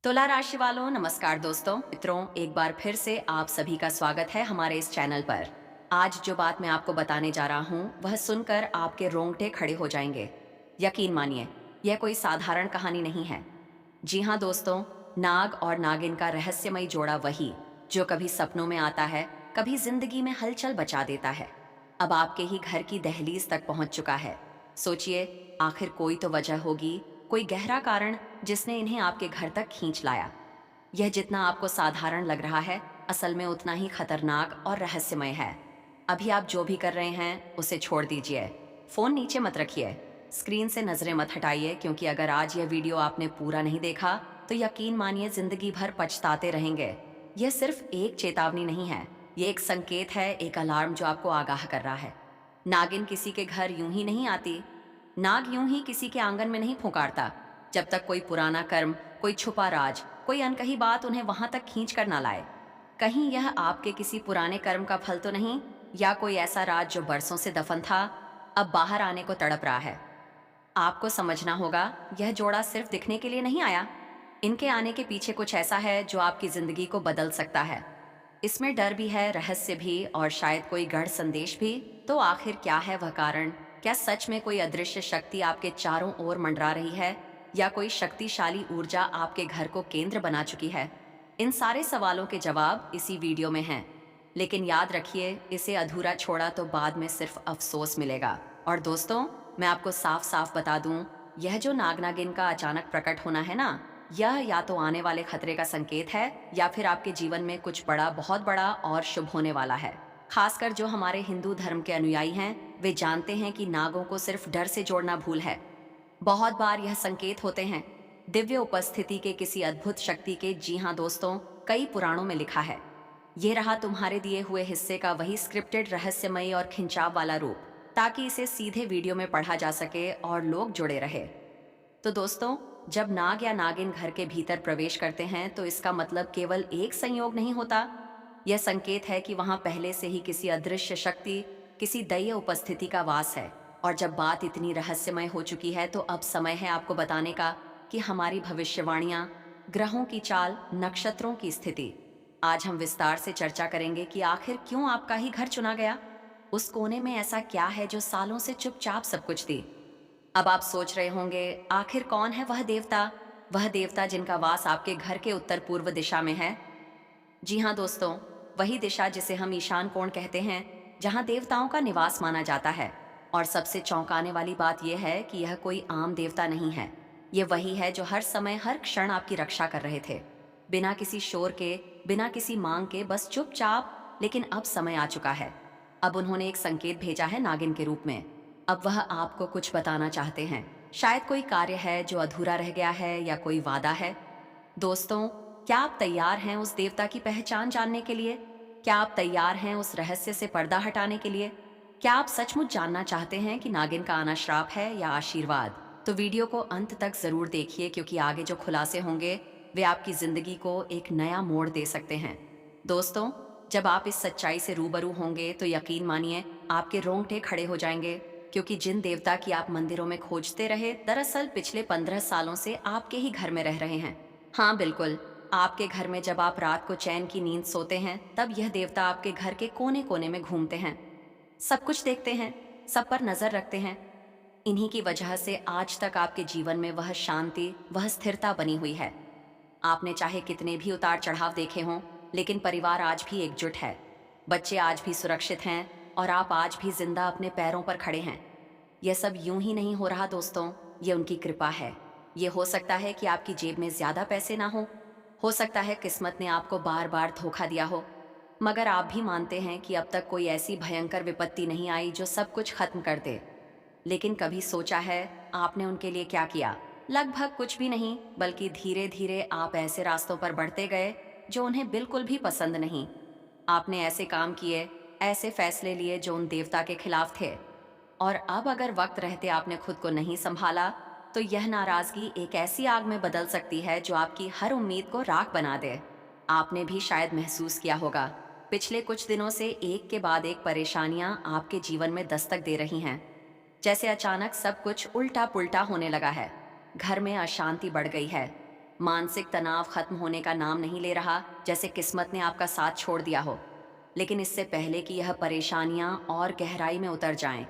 तुला राशि वालों नमस्कार दोस्तों मित्रों, एक बार फिर से आप सभी का स्वागत है हमारे इस चैनल पर। आज जो बात मैं आपको बताने जा रहा हूँ वह सुनकर आपके रोंगटे खड़े हो जाएंगे। यकीन मानिए, यह कोई साधारण कहानी नहीं है। जी हाँ दोस्तों, नाग और नागिन का रहस्यमय जोड़ा वही जो कभी सपनों में आता है, कभी जिंदगी में हलचल बचा देता है, अब आपके ही घर की दहलीज तक पहुंच चुका है। सोचिए, आखिर कोई तो वजह होगी, कोई गहरा कारण जिसने इन्हें आपके घर तक खींच लाया। यह जितना आपको साधारण लग रहा है, असल में उतना ही खतरनाक और रहस्यमय है। अभी आप जो भी कर रहे हैं उसे छोड़ दीजिए। फोन नीचे मत रखिए, स्क्रीन से नजरें मत हटाइए, क्योंकि अगर आज यह वीडियो आपने पूरा नहीं देखा तो यकीन मानिए जिंदगी भर पछताते रहेंगे। यह सिर्फ एक चेतावनी नहीं है, ये एक संकेत है, एक अलार्म जो आपको आगाह कर रहा है। नागिन किसी के घर यूं ही नहीं आती, नाग यूं ही किसी के आंगन में नहीं फुकारता। जब तक कोई पुराना कर्म, कोई छुपा राज, कोई अनकही बात उन्हें वहां तक खींच कर ना लाए। कहीं यह आपके किसी पुराने कर्म का फल तो नहीं, या कोई ऐसा राज जो बरसों से दफन था, अब बाहर आने को तड़प रहा है। आपको समझना होगा, यह जोड़ा सिर्फ दिखने के लिए नहीं आया। इनके आने के पीछे कुछ ऐसा है जो आपकी जिंदगी को बदल सकता है। इसमें डर भी है, रहस्य भी, और शायद कोई गढ़ संदेश भी। तो आखिर क्या है वह कारण? क्या सच में कोई अदृश्य शक्ति आपके चारों ओर मंडरा रही है, या कोई शक्तिशाली ऊर्जा आपके घर को केंद्र बना चुकी है? इन सारे सवालों के जवाब इसी वीडियो में हैं। लेकिन याद रखिए, इसे अधूरा छोड़ा तो बाद में सिर्फ अफसोस मिलेगा। और दोस्तों, मैं आपको साफ साफ बता दूं, यह जो नाग नागिन का अचानक प्रकट होना है ना, यह या तो आने वाले खतरे का संकेत है, या फिर आपके जीवन में कुछ बड़ा, बहुत बड़ा और शुभ होने वाला है। खासकर जो हमारे हिंदू धर्म के अनुयायी हैं, वे जानते हैं कि नागों को सिर्फ डर से जोड़ना भूल है। बहुत बार यह संकेत होते हैं दिव्य उपस्थिति के, किसी अद्भुत शक्ति के। जी हाँ दोस्तों, कई पुराणों में लिखा है। ये रहा तुम्हारे दिए हुए हिस्से का वही स्क्रिप्टेड, रहस्यमयी और खिंचाव वाला रूप, ताकि इसे सीधे वीडियो में पढ़ा जा सके और लोग जुड़े रहे। तो दोस्तों, जब नाग या नागिन घर के भीतर प्रवेश करते हैं तो इसका मतलब केवल एक संयोग नहीं होता। यह संकेत है कि वहां पहले से ही किसी अदृश्य शक्ति, किसी दैवीय उपस्थिति का वास है। और जब बात इतनी रहस्यमय हो चुकी है तो अब समय है आपको बताने का कि हमारी भविष्यवाणियां, ग्रहों की चाल, नक्षत्रों की स्थिति। आज हम विस्तार से चर्चा करेंगे कि आखिर क्यों आपका ही घर चुना गया। उस कोने में ऐसा क्या है जो सालों से चुपचाप सब कुछ दी। अब आप सोच रहे होंगे, आखिर कौन है वह देवता, वह देवता जिनका वास आपके घर के उत्तर पूर्व दिशा में है। जी हाँ दोस्तों, वही दिशा जिसे हम ईशान कोण कहते हैं, जहाँ देवताओं का निवास माना जाता है। और सबसे चौंकाने वाली बात यह है कि यह कोई आम देवता नहीं है। ये वही है जो हर समय, हर क्षण आपकी रक्षा कर रहे थे, बिना किसी शोर के, बिना किसी मांग के, बस चुपचाप। लेकिन अब समय आ चुका है। अब उन्होंने एक संकेत भेजा है नागिन के रूप में। अब वह आपको कुछ बताना चाहते हैं। शायद कोई कार्य है जो अधूरा रह गया है, या कोई वादा है। दोस्तों, क्या आप तैयार हैं उस देवता की पहचान जानने के लिए? क्या आप तैयार हैं उस रहस्य से पर्दा हटाने के लिए? क्या आप सचमुच जानना चाहते हैं कि नागिन का आना श्राप है या आशीर्वाद? तो वीडियो को अंत तक जरूर देखिए, क्योंकि आगे जो खुलासे होंगे वे आपकी जिंदगी को एक नया मोड़ दे सकते हैं। दोस्तों, जब आप इस सच्चाई से रूबरू होंगे तो यकीन मानिए आपके रोंगटे खड़े हो जाएंगे, क्योंकि जिन देवता की आप मंदिरों में खोजते रहे, दरअसल पिछले 15 सालों से आपके ही घर में रह रहे हैं। हाँ बिल्कुल, आपके घर में जब आप रात को चैन की नींद सोते हैं, तब यह देवता आपके घर के कोने कोने में घूमते हैं, सब कुछ देखते हैं, सब पर नजर रखते हैं। इन्हीं की वजह से आज तक आपके जीवन में वह शांति, वह स्थिरता बनी हुई है। आपने चाहे कितने भी उतार चढ़ाव देखे हों, लेकिन परिवार आज भी एकजुट है, बच्चे आज भी सुरक्षित हैं, और आप आज भी जिंदा अपने पैरों पर खड़े हैं। यह सब यूं ही नहीं हो रहा दोस्तों, ये उनकी कृपा है। ये हो सकता है कि आपकी जेब में ज्यादा पैसे ना हो सकता है किस्मत ने आपको बार बार धोखा दिया हो, मगर आप भी मानते हैं कि अब तक कोई ऐसी भयंकर विपत्ति नहीं आई जो सब कुछ खत्म कर दे। लेकिन कभी सोचा है आपने उनके लिए क्या किया? लगभग कुछ भी नहीं, बल्कि धीरे धीरे आप ऐसे रास्तों पर बढ़ते गए जो उन्हें बिल्कुल भी पसंद नहीं। आपने ऐसे काम किए, ऐसे फैसले लिए जो उन देवता के खिलाफ थे। और अब अगर वक्त रहते आपने खुद को नहीं संभाला, तो यह नाराजगी एक ऐसी आग में बदल सकती है जो आपकी हर उम्मीद को राख बना दे। आपने भी शायद महसूस किया होगा, पिछले कुछ दिनों से एक के बाद एक परेशानियां आपके जीवन में दस्तक दे रही हैं। जैसे अचानक सब कुछ उल्टा पुल्टा होने लगा है, घर में अशांति बढ़ गई है, मानसिक तनाव खत्म होने का नाम नहीं ले रहा, जैसे किस्मत ने आपका साथ छोड़ दिया हो। लेकिन इससे पहले कि यह परेशानियां और गहराई में उतर जाएं,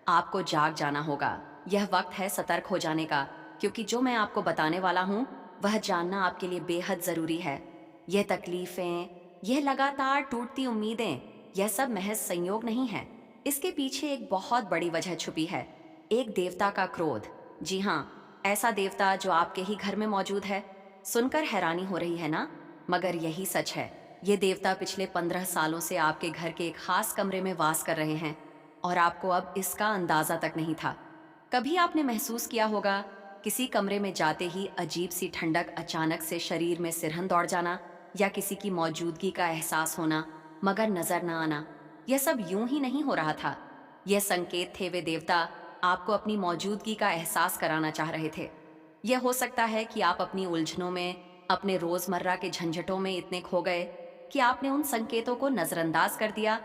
आपको जाग जाना होगा। यह वक्त है सतर्क हो जाने का, क्योंकि जो मैं आपको बताने वाला हूँ वह जानना आपके लिए बेहद जरूरी है। यह तकलीफें, यह लगातार टूटती उम्मीदें, यह सब महज संयोग नहीं है। इसके पीछे एक बहुत बड़ी वजह छुपी है, एक देवता का क्रोध। जी हाँ, ऐसा देवता जो आपके ही घर में मौजूद है। सुनकर हैरानी हो रही है ना? मगर यही सच है। ये देवता पिछले 15 सालों से आपके घर के एक खास कमरे में वास कर रहे हैं, और आपको अब इसका अंदाजा तक नहीं था। कभी आपने महसूस किया होगा, किसी कमरे में जाते ही अजीब सी ठंडक, अचानक से शरीर में सिरहन दौड़ जाना, या किसी की मौजूदगी का एहसास होना मगर नजर न आना। यह सब यूं ही नहीं हो रहा था। यह संकेत थे, वे देवता आपको अपनी मौजूदगी का एहसास कराना चाह रहे थे। यह हो सकता है कि आप अपनी उलझनों में, अपने रोजमर्रा के झंझटों में इतने खो गए कि आपने उन संकेतों को नजरअंदाज कर दिया।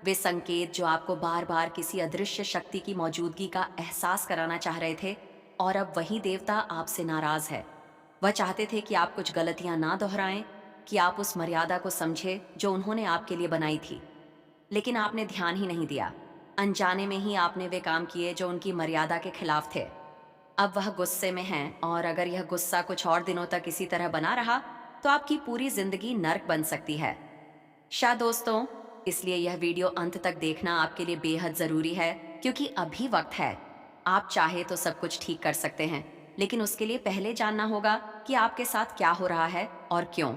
वे संकेत जो आपको बार बार किसी अदृश्य शक्ति की मौजूदगी का एहसास कराना चाह रहे थे, और अब वही देवता आपसे नाराज है। वह चाहते थे कि आप कुछ गलतियां ना दोहराएं, कि आप उस मर्यादा को समझे जो उन्होंने आपके लिए बनाई थी। लेकिन आपने ध्यान ही नहीं दिया। अनजाने में ही आपने वे काम किए जो उनकी मर्यादा के खिलाफ थे। अब वह गुस्से में हैं, और अगर यह गुस्सा कुछ और दिनों तक इसी तरह बना रहा तो आपकी पूरी जिंदगी नर्क बन सकती है। शायद दोस्तों, इसलिए यह वीडियो अंत तक देखना आपके लिए बेहद जरूरी है, क्योंकि अभी वक्त है। आप चाहे तो सब कुछ ठीक कर सकते हैं, लेकिन उसके लिए पहले जानना होगा कि आपके साथ क्या हो रहा है और क्यों।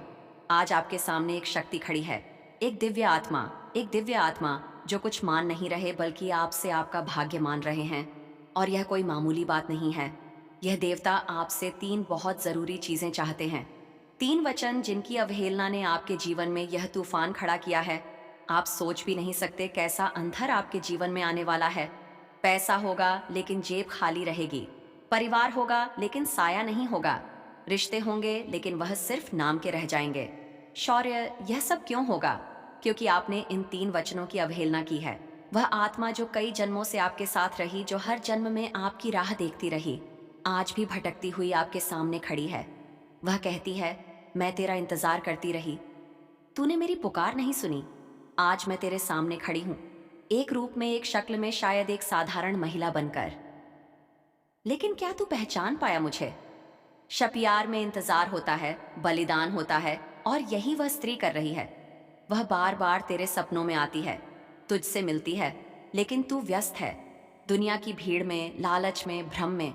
आज आपके सामने एक शक्ति खड़ी है, एक दिव्य आत्मा, एक दिव्य आत्मा जो कुछ मान नहीं रहे बल्कि आपसे आपका भाग्य मान रहे हैं। और यह कोई मामूली बात नहीं है। यह देवता आपसे 3 बहुत जरूरी चीजें चाहते हैं। 3 वचन जिनकी अवहेलना ने आपके जीवन में यह तूफान खड़ा किया है। आप सोच भी नहीं सकते कैसा अंधर आपके जीवन में आने वाला है। पैसा होगा लेकिन जेब खाली रहेगी। परिवार होगा लेकिन साया नहीं होगा। रिश्ते होंगे लेकिन वह सिर्फ नाम के रह जाएंगे। शौर्य, यह सब क्यों होगा? क्योंकि आपने इन 3 वचनों की अवहेलना की है। वह आत्मा जो कई जन्मों से आपके साथ रही, जो हर जन्म में आपकी राह देखती रही, आज भी भटकती हुई आपके सामने खड़ी है। वह कहती है, मैं तेरा इंतजार करती रही, तूने मेरी पुकार नहीं सुनी। आज मैं तेरे सामने खड़ी हूं, एक रूप में, एक शक्ल में, शायद एक साधारण महिला बनकर। लेकिन क्या तू पहचान पाया मुझे? शपियार में इंतजार होता है, बलिदान होता है, और यही वह स्त्री कर रही है। वह बार बार तेरे सपनों में आती है, तुझसे मिलती है, लेकिन तू व्यस्त है, दुनिया की भीड़ में, लालच में, भ्रम में।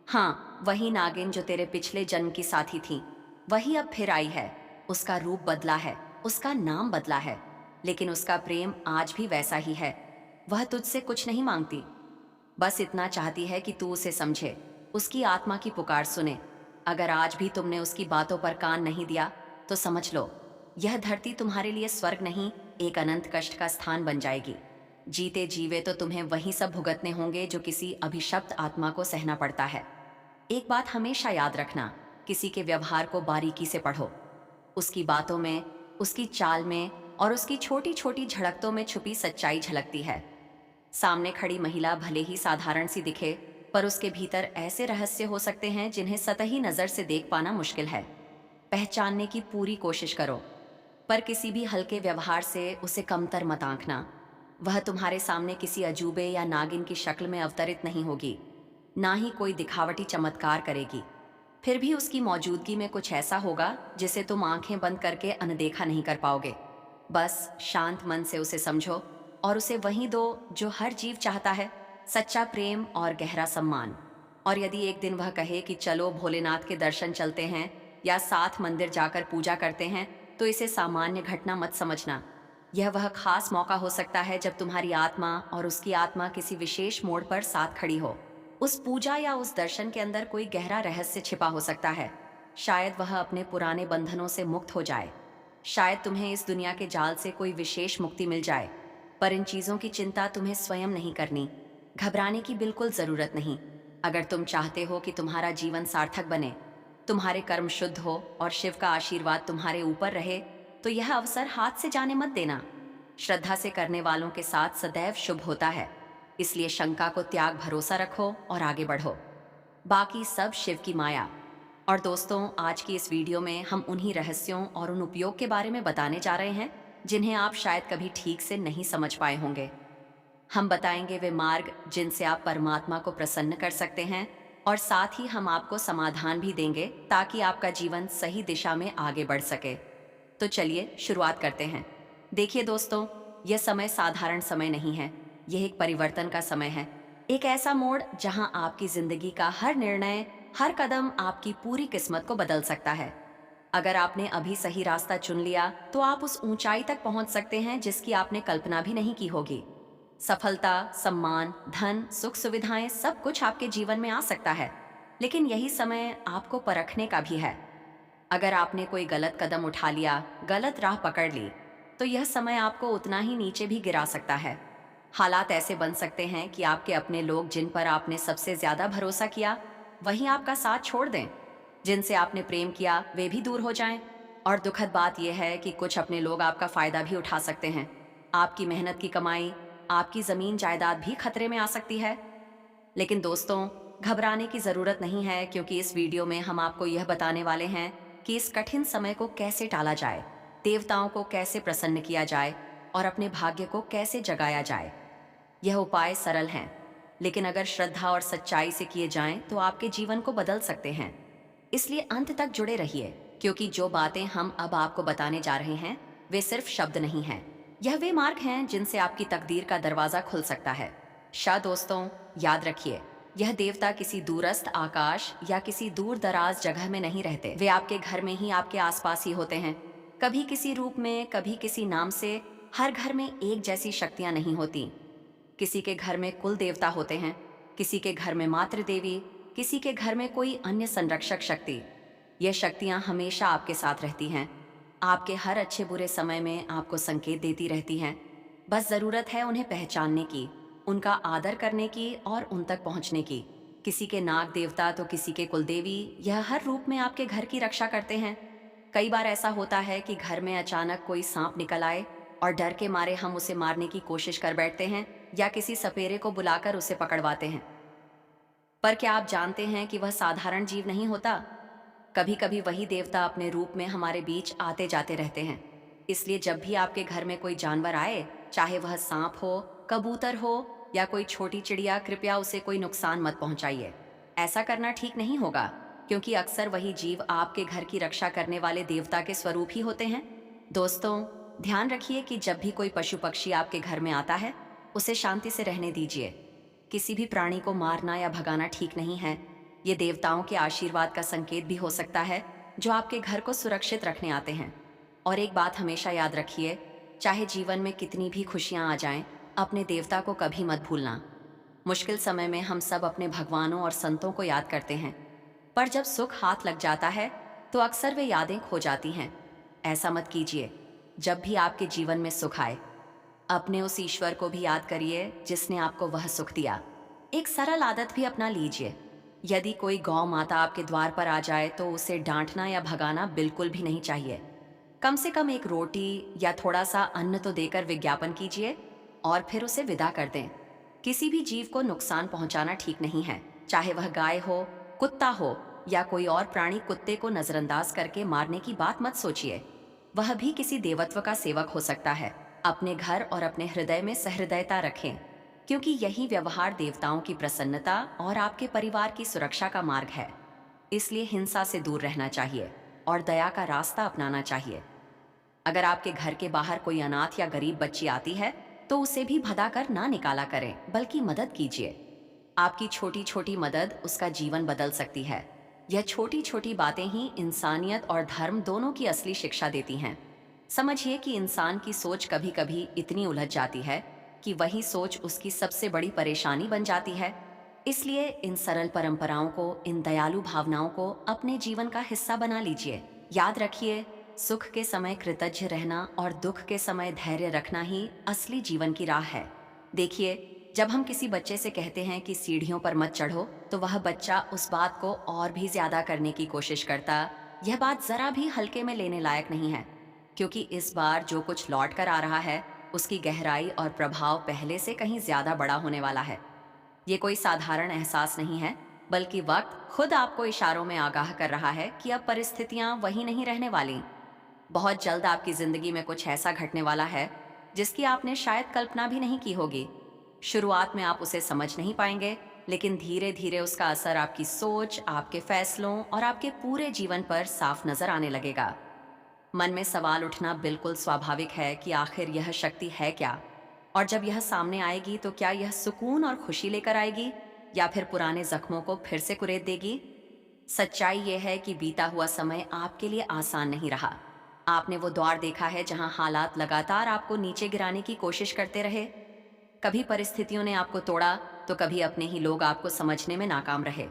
हाँ, वही नागिन जो तेरे पिछले जन्म की साथी थी, वही अब फिर आई है। उसका रूप बदला है, उसका नाम बदला है, लेकिन उसका प्रेम आज भी वैसा ही है। वह तुझसे कुछ नहीं मांगती, बस इतना चाहती है कि तू उसे समझे, उसकी आत्मा की पुकार सुने। अगर आज भी तुमने उसकी बातों पर कान नहीं दिया, तो समझ लो, यह धरती तुम्हारे लिए स्वर्ग नहीं, एक अनंत कष्ट का स्थान बन जाएगी। जीते जीवे तो तुम्हें वही सब भुगतने होंगे जो किसी अभिशप्त आत्मा को सहना पड़ता है। एक बात हमेशा याद रखना, किसी के व्यवहार को बारीकी से पढ़ो। उसकी बातों में, उसकी चाल में और उसकी छोटी छोटी झड़कतों में छुपी सच्चाई झलकती है। सामने खड़ी महिला भले ही साधारण सी दिखे, पर उसके भीतर ऐसे रहस्य हो सकते हैं जिन्हें सतही नजर से देख पाना मुश्किल है। पहचानने की पूरी कोशिश करो, पर किसी भी हल्के व्यवहार से उसे कमतर मत आंकना। वह तुम्हारे सामने किसी अजूबे या नागिन की शक्ल में अवतरित नहीं होगी, ना ही कोई दिखावटी चमत्कार करेगी। फिर भी उसकी मौजूदगी में कुछ ऐसा होगा जिसे तुम आंखें बंद करके अनदेखा नहीं कर पाओगे। बस शांत मन से उसे समझो, और उसे वही दो जो हर जीव चाहता है, सच्चा प्रेम और गहरा सम्मान। और यदि एक दिन वह कहे कि चलो भोलेनाथ के दर्शन चलते हैं, या साथ मंदिर जाकर पूजा करते हैं, तो इसे सामान्य घटना मत समझना। यह वह खास मौका हो सकता है जब तुम्हारी आत्मा और उसकी आत्मा किसी विशेष मोड़ पर साथ खड़ी हो। उस पूजा या उस दर्शन के अंदर कोई गहरा रहस्य छिपा हो सकता है। शायद वह अपने पुराने बंधनों से मुक्त हो जाए, शायद तुम्हें इस दुनिया के जाल से कोई विशेष मुक्ति मिल जाए। पर इन चीजों की चिंता तुम्हें स्वयं नहीं करनी, घबराने की बिल्कुल जरूरत नहीं। अगर तुम चाहते हो कि तुम्हारा जीवन सार्थक बने, तुम्हारे कर्म शुद्ध हो और शिव का आशीर्वाद तुम्हारे ऊपर रहे, तो यह अवसर हाथ से जाने मत देना। श्रद्धा से करने वालों के साथ सदैव शुभ होता है, इसलिए शंका को त्याग भरोसा रखो और आगे बढ़ो। बाकी सब शिव की माया। और दोस्तों, आज की इस वीडियो में हम उन्हीं रहस्यों और उन उपयोग के बारे में बताने जा रहे हैं जिन्हें आप शायद कभी ठीक से नहीं समझ पाए होंगे। हम बताएंगे वे मार्ग जिनसे आप परमात्मा को प्रसन्न कर सकते हैं, और साथ ही हम आपको समाधान भी देंगे ताकि आपका जीवन सही दिशा में आगे बढ़ सके। तो चलिए शुरुआत करते हैं। देखिए दोस्तों, यह समय साधारण समय नहीं है। यह एक परिवर्तन का समय है। एक ऐसा मोड़ जहां आपकी जिंदगी का हर निर्णय, हर कदम आपकी पूरी किस्मत को बदल सकता है। अगर आपने अभी सही रास्ता चुन लिया तो आप उस ऊंचाई तक पहुंच सकते हैं जिसकी आपने कल्पना भी नहीं की होगी। सफलता, सम्मान, धन, सुख सुविधाएं सब कुछ आपके जीवन में आ सकता है, लेकिन यही समय आपको परखने का भी है। अगर आपने कोई गलत कदम उठा लिया, गलत राह पकड़ ली, तो यह समय आपको उतना ही नीचे भी गिरा सकता है। हालात ऐसे बन सकते हैं कि आपके अपने लोग जिन पर आपने सबसे ज्यादा भरोसा किया, वही आपका साथ छोड़ दें। जिनसे आपने प्रेम किया, वे भी दूर हो जाएं। और दुखद बात यह है कि कुछ अपने लोग आपका फायदा भी उठा सकते हैं। आपकी मेहनत की कमाई, आपकी जमीन जायदाद भी खतरे में आ सकती है। लेकिन दोस्तों, घबराने की जरूरत नहीं है, क्योंकि इस वीडियो में हम आपको यह बताने वाले हैं कि इस कठिन समय को कैसे टाला जाए, देवताओं को कैसे प्रसन्न किया जाए और अपने भाग्य को कैसे जगाया जाए। यह उपाय सरल हैं, लेकिन अगर श्रद्धा और सच्चाई से किए जाएं तो आपके जीवन को बदल सकते हैं। इसलिए अंत तक जुड़े रहिए, क्योंकि जो बातें हम अब आपको बताने जा रहे हैं वे सिर्फ शब्द नहीं हैं। यह वे मार्ग हैं जिनसे आपकी तकदीर का दरवाजा खुल सकता है। दोस्तों, याद रखिए, यह देवता किसी दूरस्थ आकाश या किसी दूर दराज जगह में नहीं रहते। वे आपके घर में ही, आपके आसपास ही होते हैं। कभी किसी रूप में, कभी किसी नाम से। हर घर में एक जैसी शक्तियां नहीं होती। किसी के घर में कुल देवता होते हैं, किसी के घर में मातृ देवी, किसी के घर में कोई अन्य संरक्षक शक्ति। ये शक्तियां हमेशा आपके साथ रहती हैं। आपके हर अच्छे बुरे समय में आपको संकेत देती रहती हैं। बस जरूरत है उन्हें पहचानने की, उनका आदर करने की और उन तक पहुंचने की। किसी के नाग देवता तो किसी के कुलदेवी, यह हर रूप में आपके घर की रक्षा करते हैं। कई बार ऐसा होता है कि घर में अचानक कोई सांप निकल आए और डर के मारे हम उसे मारने की कोशिश कर बैठते हैं, या किसी सपेरे को बुलाकर उसे पकड़वाते हैं। पर क्या आप जानते हैं कि वह साधारण जीव नहीं होता? कभी कभी वही देवता अपने रूप में हमारे बीच आते जाते रहते हैं। इसलिए जब भी आपके घर में कोई जानवर आए, चाहे वह सांप हो, कबूतर हो या कोई छोटी चिड़िया, कृपया उसे कोई नुकसान मत पहुंचाइए। ऐसा करना ठीक नहीं होगा, क्योंकि अक्सर वही जीव आपके घर की रक्षा करने वाले देवता के स्वरूप ही होते हैं। दोस्तों, ध्यान रखिए कि जब भी कोई पशु पक्षी आपके घर में आता है, उसे शांति से रहने दीजिए। किसी भी प्राणी को मारना या भगाना ठीक नहीं है। ये देवताओं के आशीर्वाद का संकेत भी हो सकता है, जो आपके घर को सुरक्षित रखने आते हैं। और एक बात हमेशा याद रखिए, चाहे जीवन में कितनी भी खुशियां आ जाएं, अपने देवता को कभी मत भूलना। मुश्किल समय में हम सब अपने भगवानों और संतों को याद करते हैं, पर जब सुख हाथ लग जाता है तो अक्सर वे यादें खो जाती हैं। ऐसा मत कीजिए। जब भी आपके जीवन में सुख आए, अपने उस ईश्वर को भी याद करिए जिसने आपको वह सुख दिया। एक सरल आदत भी अपना लीजिए। यदि कोई गौ माता आपके द्वार पर आ जाए तो उसे डांटना या भगाना बिल्कुल भी नहीं चाहिए। कम से कम एक रोटी या थोड़ा सा अन्न तो देकर विज्ञापन कीजिए और फिर उसे विदा कर दें। किसी भी जीव को नुकसान पहुंचाना ठीक नहीं है, चाहे वह गाय हो, कुत्ता हो या कोई और प्राणी। कुत्ते को नजरअंदाज करके मारने की बात मत सोचिए। वह भी किसी देवत्व का सेवक हो सकता है। अपने घर और अपने हृदय में सहृदयता रखें, क्योंकि यही व्यवहार देवताओं की प्रसन्नता और आपके परिवार की सुरक्षा का मार्ग है। इसलिए हिंसा से दूर रहना चाहिए और दया का रास्ता अपनाना चाहिए। अगर आपके घर के बाहर कोई अनाथ या गरीब बच्ची आती है तो उसे भी भगाकर ना निकाला करें, बल्कि मदद कीजिए। आपकी छोटी छोटी मदद उसका जीवन बदल सकती है। यह छोटी छोटी बातें ही इंसानियत और धर्म दोनों की असली शिक्षा देती हैं। समझिए कि इंसान की सोच कभी कभी इतनी उलझ जाती है कि वही सोच उसकी सबसे बड़ी परेशानी बन जाती है। इसलिए इन सरल परंपराओं को, इन दयालु भावनाओं को अपने जीवन का हिस्सा बना लीजिए। याद रखिए, सुख के समय कृतज्ञ रहना और दुख के समय धैर्य रखना ही असली जीवन की राह है। देखिए, जब हम किसी बच्चे से कहते हैं कि सीढ़ियों पर मत चढ़ो, तो वह बच्चा उस बात को और भी ज्यादा करने की कोशिश करता। यह बात जरा भी हल्के में लेने लायक नहीं है, क्योंकि इस बार जो कुछ लौट कर आ रहा है उसकी गहराई और प्रभाव पहले से कहीं ज्यादा बड़ा होने वाला है। ये कोई साधारण एहसास नहीं है, बल्कि वक्त खुद आपको इशारों में आगाह कर रहा है कि अब परिस्थितियां वही नहीं रहने वाली। बहुत जल्द आपकी जिंदगी में कुछ ऐसा घटने वाला है जिसकी आपने शायद कल्पना भी नहीं की होगी। शुरुआत में आप उसे समझ नहीं पाएंगे, लेकिन धीरे धीरे उसका असर आपकी सोच, आपके फैसलों और आपके पूरे जीवन पर साफ नजर आने लगेगा। मन में सवाल उठना बिल्कुल स्वाभाविक है कि आखिर यह शक्ति है क्या, और जब यह सामने आएगी तो क्या यह सुकून और खुशी लेकर आएगी या फिर पुराने जख्मों को फिर से कुरेद देगी। सच्चाई यह है कि बीता हुआ समय आपके लिए आसान नहीं रहा। आपने वो दौर देखा है जहां हालात लगातार आपको नीचे गिराने की कोशिश करते रहे। कभी परिस्थितियों ने आपको तोड़ा, तो कभी अपने ही लोग आपको समझने में नाकाम रहे।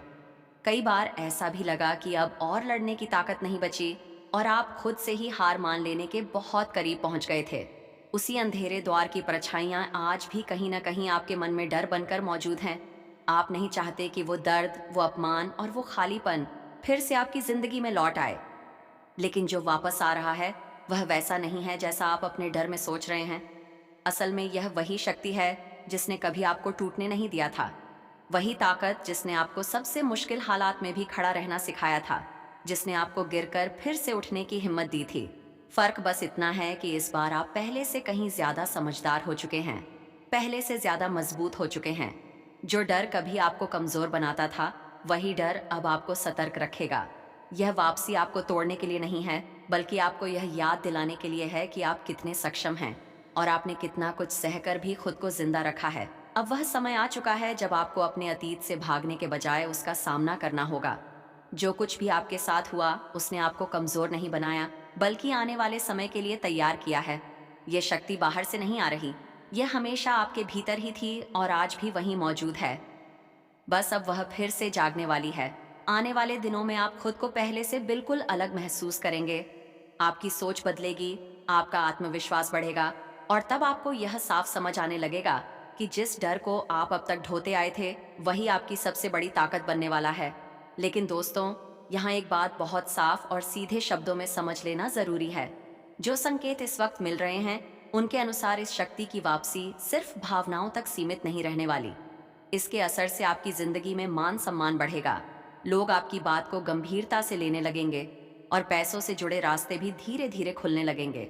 कई बार ऐसा भी लगा कि अब और लड़ने की ताकत नहीं बची और आप खुद से ही हार मान लेने के बहुत करीब पहुंच गए थे। उसी अंधेरे द्वार की परछाइयां आज भी कहीं ना कहीं आपके मन में डर बनकर मौजूद हैं। आप नहीं चाहते कि वो दर्द, वो अपमान और वो खालीपन फिर से आपकी जिंदगी में लौट आए। लेकिन जो वापस आ रहा है वह वैसा नहीं है जैसा आप अपने डर में सोच रहे हैं। असल में यह वही शक्ति है जिसने कभी आपको टूटने नहीं दिया था। वही ताकत जिसने आपको सबसे मुश्किल हालात में भी खड़ा रहना सिखाया था, जिसने आपको गिरकर फिर से उठने की हिम्मत दी थी। फर्क बस इतना है कि इस बार आप पहले से कहीं ज्यादा समझदार हो चुके हैं, पहले से ज्यादा मजबूत हो चुके हैं। जो डर कभी आपको कमजोर बनाता था, वही डर अब आपको सतर्क रखेगा। यह वापसी आपको तोड़ने के लिए नहीं है, बल्कि आपको यह याद दिलाने के लिए है कि आप कितने सक्षम हैं और आपने कितना कुछ सहकर भी खुद को जिंदा रखा है। अब वह समय आ चुका है जब आपको अपने अतीत से भागने के बजाय उसका सामना करना होगा। जो कुछ भी आपके साथ हुआ उसने आपको कमजोर नहीं बनाया, बल्कि आने वाले समय के लिए तैयार किया है। यह शक्ति बाहर से नहीं आ रही, यह हमेशा आपके भीतर ही थी और आज भी वहीं मौजूद है। बस अब वह फिर से जागने वाली है। आने वाले दिनों में आप खुद को पहले से बिल्कुल अलग महसूस करेंगे। आपकी सोच बदलेगी, आपका आत्मविश्वास बढ़ेगा और तब आपको यह साफ समझ आने लगेगा कि जिस डर को आप अब तक ढोते आए थे, वही आपकी सबसे बड़ी ताकत बनने वाला है। लेकिन दोस्तों, यहाँ एक बात बहुत साफ और सीधे शब्दों में समझ लेना जरूरी है। जो संकेत इस वक्त मिल रहे हैं, उनके अनुसार इस शक्ति की वापसी सिर्फ भावनाओं तक सीमित नहीं रहने वाली। इसके असर से आपकी जिंदगी में मान सम्मान बढ़ेगा, लोग आपकी बात को गंभीरता से लेने लगेंगे और पैसों से जुड़े रास्ते भी धीरे धीरे खुलने लगेंगे।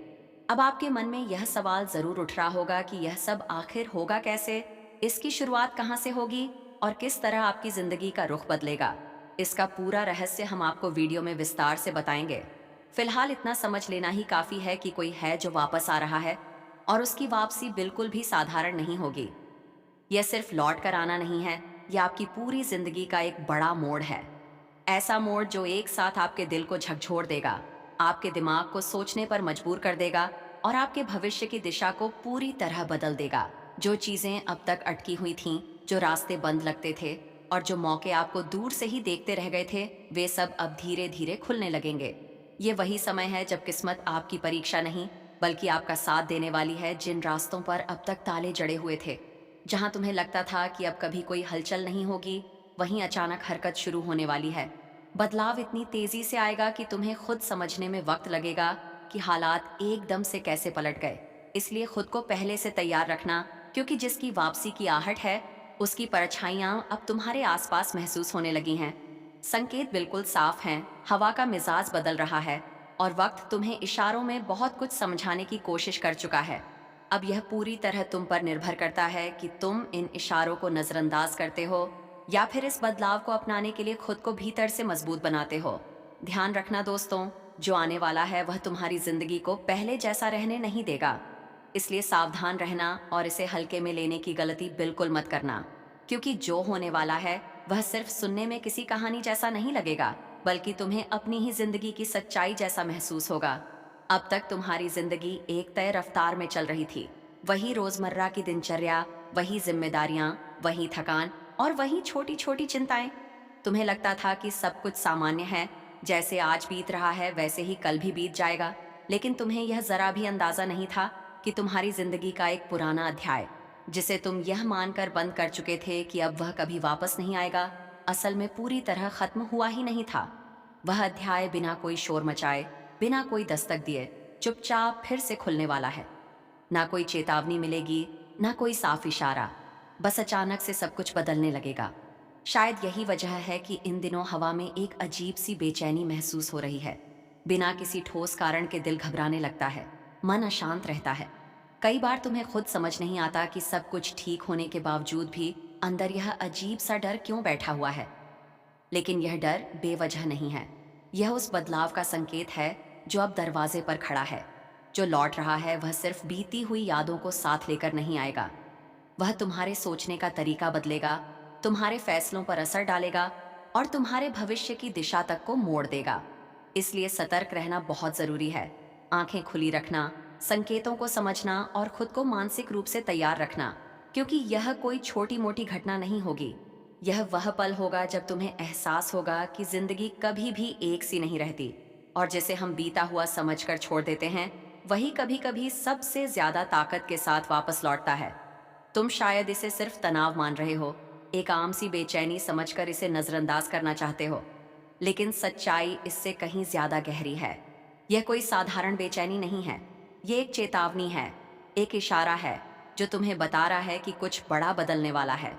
अब आपके मन में यह सवाल जरूर उठ रहा होगा कि यह सब आखिर होगा कैसे, इसकी शुरुआत कहाँ से होगी और किस तरह आपकी जिंदगी का रुख बदलेगा। इसका पूरा रहस्य हम आपको वीडियो में विस्तार से बताएंगे। फिलहाल इतना समझ लेना ही काफी है कि कोई है जो वापस आ रहा है और उसकी वापसी बिल्कुल भी साधारण नहीं होगी। यह सिर्फ लौट कर आना नहीं है, यह आपकी पूरी जिंदगी का एक बड़ा मोड़ है। ऐसा मोड़ जो एक साथ आपके दिल को झकझोर देगा, आपके दिमाग को सोचने पर मजबूर कर देगा और आपके भविष्य की दिशा को पूरी तरह बदल देगा। जो चीजें अब तक अटकी हुई थीं, जो रास्ते बंद लगते थे और जो मौके आपको दूर से ही देखते रह गए थे, वे सब अब धीरे धीरे खुलने लगेंगे। ये वही समय है जब किस्मत आपकी परीक्षा नहीं, बल्कि आपका साथ देने वाली है। जिन रास्तों पर अब तक ताले जड़े हुए थे, जहां तुम्हें लगता था कि अब कभी कोई हलचल नहीं होगी, वहीं अचानक हरकत शुरू होने वाली है। बदलाव इतनी तेजी से आएगा कि तुम्हें खुद समझने में वक्त लगेगा कि हालात एकदम से कैसे पलट गए। इसलिए खुद को पहले से तैयार रखना, क्योंकि जिसकी वापसी की आहट है, उसकी परछाइयां अब तुम्हारे आसपास महसूस होने लगी हैं। संकेत बिल्कुल साफ हैं, हवा का मिजाज बदल रहा है और वक्त तुम्हें इशारों में बहुत कुछ समझाने की कोशिश कर चुका है। अब यह पूरी तरह तुम पर निर्भर करता है कि तुम इन इशारों को नजरअंदाज करते हो या फिर इस बदलाव को अपनाने के लिए खुद को भीतर से मजबूत बनाते हो। ध्यान रखना दोस्तों, जो आने वाला है वह तुम्हारी जिंदगी को पहले जैसा रहने नहीं देगा। इसलिए सावधान रहना और इसे हल्के में लेने की गलती बिल्कुल मत करना, क्योंकि जो होने वाला है वह सिर्फ सुनने में किसी कहानी जैसा नहीं लगेगा, बल्कि तुम्हें अपनी ही जिंदगी की सच्चाई जैसा महसूस होगा। अब तक तुम्हारी जिंदगी एक तय रफ्तार में चल रही थी। वही रोजमर्रा की दिनचर्या, वही जिम्मेदारियां, वही थकान और वही छोटी छोटी चिंताएं। तुम्हें लगता था कि सब कुछ सामान्य है, जैसे आज बीत रहा है वैसे ही कल भी बीत जाएगा। लेकिन तुम्हें यह जरा भी अंदाजा नहीं था कि तुम्हारी जिंदगी का एक पुराना अध्याय, जिसे तुम यह मानकर बंद कर चुके थे कि अब वह कभी वापस नहीं आएगा, असल में पूरी तरह खत्म हुआ ही नहीं था। वह अध्याय बिना कोई शोर मचाए, बिना कोई दस्तक दिए चुपचाप फिर से खुलने वाला है। ना कोई चेतावनी मिलेगी, ना कोई साफ इशारा, बस अचानक से सब कुछ बदलने लगेगा। शायद यही वजह है कि इन दिनों हवा में एक अजीब सी बेचैनी महसूस हो रही है। बिना किसी ठोस कारण के दिल घबराने लगता है, मन अशांत रहता है। कई बार तुम्हें खुद समझ नहीं आता कि सब कुछ ठीक होने के बावजूद भी अंदर यह अजीब सा डर क्यों बैठा हुआ है। लेकिन यह डर बेवजह नहीं है। यह उस बदलाव का संकेत है जो अब दरवाजे पर खड़ा है। जो लौट रहा है वह सिर्फ बीती हुई यादों को साथ लेकर नहीं आएगा। वह तुम्हारे सोचने का तरीका बदलेगा, तुम्हारे फैसलों पर असर डालेगा और तुम्हारे भविष्य की दिशा तक को मोड़ देगा। इसलिए सतर्क रहना बहुत जरूरी है। आंखें खुली रखना, संकेतों को समझना और खुद को मानसिक रूप से तैयार रखना, क्योंकि यह कोई छोटी मोटी घटना नहीं होगी। यह वह पल होगा जब तुम्हें एहसास होगा कि जिंदगी कभी भी एक सी नहीं रहती, और जिसे हम बीता हुआ समझकर छोड़ देते हैं वही कभी कभी सबसे ज्यादा ताकत के साथ वापस लौटता है। तुम शायद इसे सिर्फ तनाव मान रहे हो, एक आम सी बेचैनी समझकर इसे नजरअंदाज करना चाहते हो, लेकिन सच्चाई इससे कहीं ज्यादा गहरी है। यह कोई साधारण बेचैनी नहीं है, ये एक चेतावनी है, एक इशारा है जो तुम्हें बता रहा है कि कुछ बड़ा बदलने वाला है।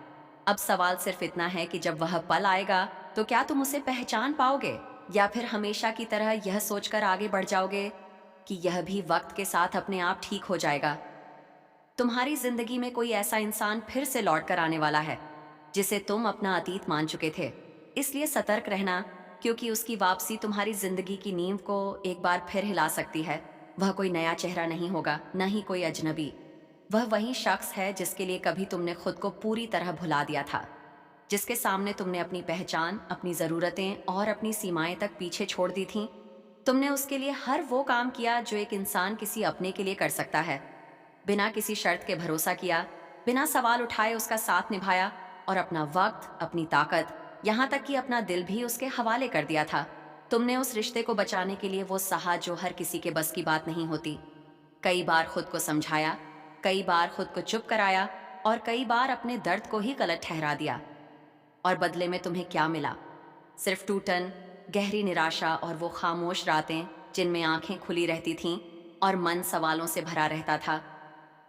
अब सवाल सिर्फ इतना है कि जब वह पल आएगा तो क्या तुम उसे पहचान पाओगे, या फिर हमेशा की तरह यह सोचकर आगे बढ़ जाओगे कि यह भी वक्त के साथ अपने आप ठीक हो जाएगा। तुम्हारी जिंदगी में कोई ऐसा इंसान फिर से लौट कर आने वाला है जिसे तुम अपना अतीत मान चुके थे। इसलिए सतर्क रहना, क्योंकि उसकी वापसी तुम्हारी जिंदगी की नींव को एक बार फिर हिला सकती है। वह कोई नया चेहरा नहीं होगा, न ही कोई अजनबी। वह वही शख्स है जिसके लिए कभी तुमने खुद को पूरी तरह भुला दिया था, जिसके सामने तुमने अपनी पहचान, अपनी जरूरतें और अपनी सीमाएं तक पीछे छोड़ दी थीं। तुमने उसके लिए हर वो काम किया जो एक इंसान किसी अपने के लिए कर सकता है। बिना किसी शर्त के भरोसा किया, बिना सवाल उठाए उसका साथ निभाया और अपना वक्त, अपनी ताकत, यहाँ तक कि अपना दिल भी उसके हवाले कर दिया था। तुमने उस रिश्ते को बचाने के लिए वो सहा जो हर किसी के बस की बात नहीं होती। कई बार खुद को समझाया, कई बार खुद को चुप कराया और कई बार अपने दर्द को ही गलत ठहरा दिया। और बदले में तुम्हें क्या मिला? सिर्फ टूटन, गहरी निराशा और वो खामोश रातें जिनमें आंखें खुली रहती थीं और मन सवालों से भरा रहता था।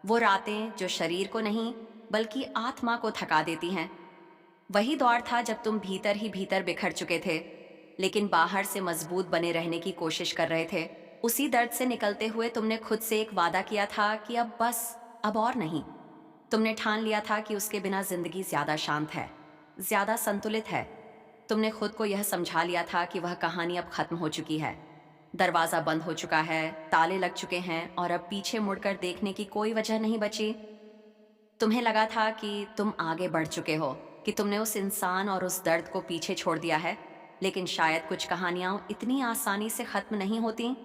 वो रातें जो शरीर को नहीं बल्कि आत्मा को थका देती हैं। वही दौर था जब तुम भीतर ही भीतर बिखर चुके थे, लेकिन बाहर से मजबूत बने रहने की कोशिश कर रहे थे। उसी दर्द से निकलते हुए तुमने खुद से एक वादा किया था कि अब बस, अब और नहीं। तुमने ठान लिया था कि उसके बिना जिंदगी ज्यादा शांत है, ज्यादा संतुलित है। तुमने खुद को यह समझा लिया था कि वह कहानी अब खत्म हो चुकी है। दरवाजा बंद हो चुका है, ताले लग चुके हैं और अब पीछे मुड़कर देखने की कोई वजह नहीं बची। तुम्हें लगा था कि तुम आगे बढ़ चुके हो, कि तुमने उस इंसान और उस दर्द को पीछे छोड़ दिया है। लेकिन शायद कुछ कहानियां इतनी आसानी से खत्म नहीं होती।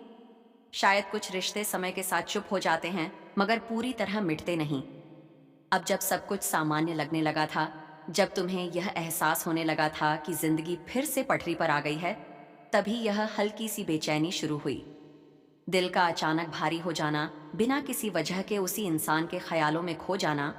शायद कुछ रिश्ते समय के साथ चुप हो जाते हैं, मगर पूरी तरह मिटते नहीं। अब जब सब कुछ सामान्य लगने लगा था, जब तुम्हें यह एहसास होने लगा था कि जिंदगी फिर से पटरी पर आ गई है, तभी यह हल्की सी बेचैनी शुरू हुई। दिल का अचानक भारी हो जाना, बिना किसी वजह के उसी इंसान के ख्यालों में खो जाना,